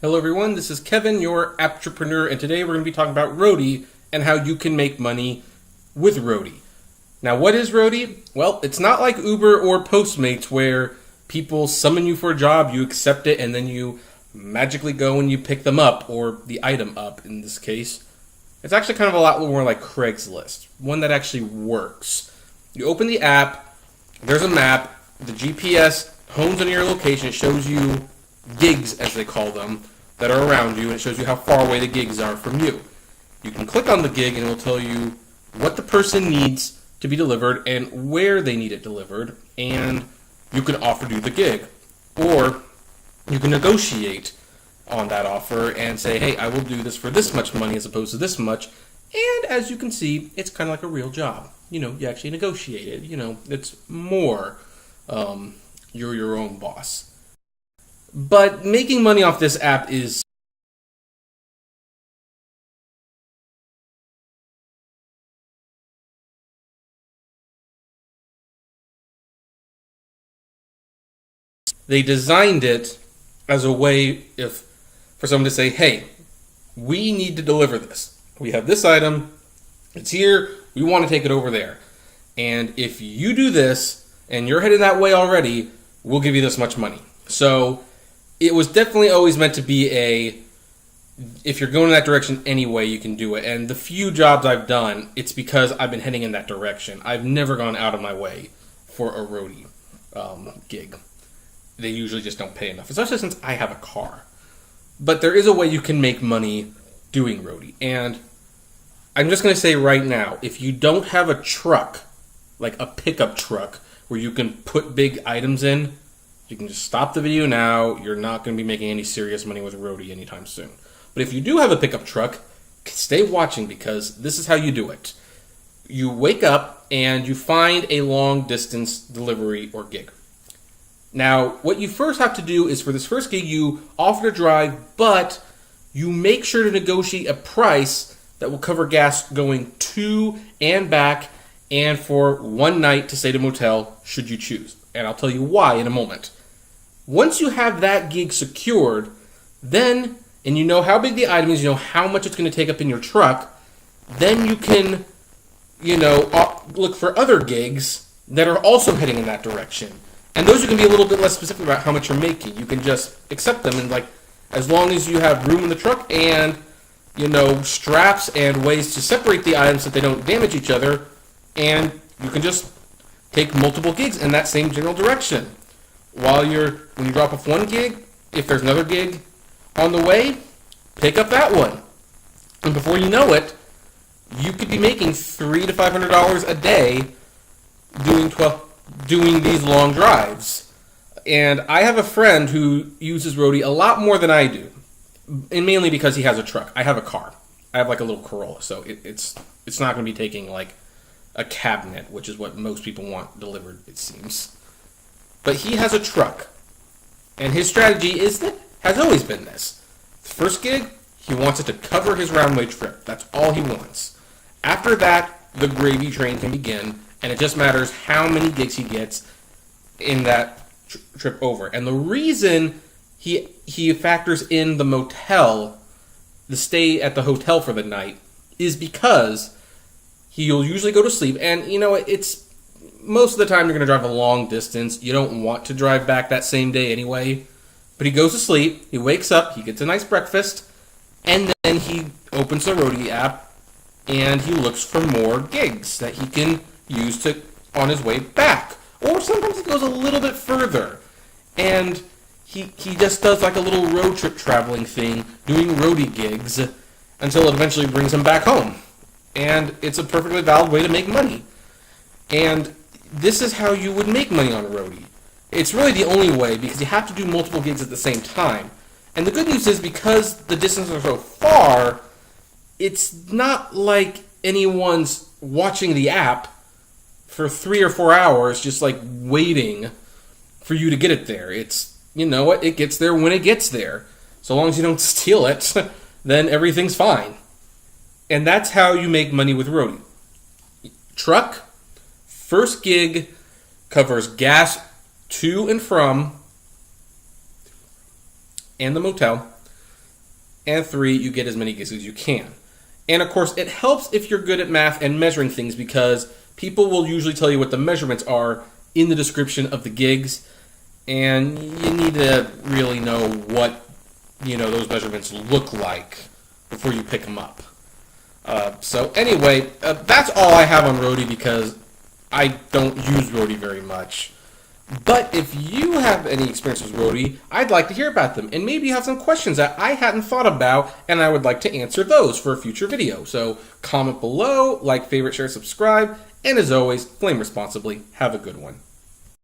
Hello everyone, this is Kevin, your entrepreneur, and today we're going to be talking about Roadie and how you can make money with Roadie. Now, what is Roadie? Well, it's not like Uber or Postmates where people summon you for a job, you accept it, and then you magically go and you pick them up, or the item up in this case. It's actually kind of a lot more like Craigslist, one that actually works. You open the app, there's a map, the GPS hones on your location, it shows you gigs, as they call them, that are around you, and it shows you how far away the gigs are from you. You can click on the gig and it will tell you what the person needs to be delivered and where they need it delivered, and you can offer to do the gig. Or you can negotiate on that offer and say, hey, I will do this for this much money as opposed to this much, and as you can see, it's kind of like a real job. You actually negotiated. It's more, you're your own boss. But making money off this app is they designed it as a way for someone to say, hey, we need to deliver this. We have this item, it's here, we want to take it over there. And if you do this and you're headed that way already, we'll give you this much money. So it was definitely always meant to be if you're going in that direction anyway, you can do it. And the few jobs I've done, it's because I've been heading in that direction. I've never gone out of my way for a roadie gig. They usually just don't pay enough, especially since I have a car. But there is a way you can make money doing roadie. And I'm just going to say right now, if you don't have a truck, like a pickup truck, where you can put big items in, you can just stop the video now. You're not going to be making any serious money with Roadie anytime soon. But if you do have a pickup truck, stay watching because this is how you do it. You wake up and you find a long distance delivery or gig. Now, what you first have to do is for this first gig, you offer to drive, but you make sure to negotiate a price that will cover gas going to and back and for one night to stay at a motel should you choose. And I'll tell you why in a moment. Once you have that gig secured, then, and you know how big the item is, you know how much it's going to take up in your truck, then you can, look for other gigs that are also heading in that direction. And those you can be a little bit less specific about how much you're making. You can just accept them and as long as you have room in the truck and, straps and ways to separate the items so that they don't damage each other, and you can just take multiple gigs in that same general direction. When you drop off one gig, if there's another gig on the way, pick up that one. And before you know it, you could be making $300 to $500 a day doing these long drives. And I have a friend who uses Roadie a lot more than I do, and mainly because he has a truck. I have a car. I have a little Corolla, so it's not going to be taking a cabinet, which is what most people want delivered, it seems. But he has a truck, and his strategy has always been this. The first gig, he wants it to cover his round-way trip. That's all he wants. After that, the gravy train can begin, and it just matters how many gigs he gets in that trip over. And the reason he factors in the motel, the stay at the hotel for the night, is because he'll usually go to sleep, and it's most of the time you're going to drive a long distance. You don't want to drive back that same day anyway. But he goes to sleep, he wakes up, he gets a nice breakfast, and then he opens the Roadie app and he looks for more gigs that he can use on his way back. Or sometimes he goes a little bit further and he just does a little road trip traveling thing, doing Roadie gigs until it eventually brings him back home. And it's a perfectly valid way to make money. And this is how you would make money on a roadie. It's really the only way because you have to do multiple gigs at the same time. And the good news is because the distances are so far, it's not like anyone's watching the app for 3 or 4 hours just waiting for you to get it there. It's, it gets there when it gets there. So long as you don't steal it, then everything's fine. And that's how you make money with Roadie. Truck, first gig covers gas to and from and the motel. and 3, you get as many gigs as you can. And of course, it helps if you're good at math and measuring things, because people will usually tell you what the measurements are in the description of the gigs, and you need to really know what those measurements look like before you pick them up. So anyway, that's all I have on Roadie, because I don't use Roadie very much. But if you have any experience with Roadie, I'd like to hear about them. And maybe you have some questions that I hadn't thought about, and I would like to answer those for a future video. So comment below, like, favorite, share, subscribe, and as always, flame responsibly. Have a good one.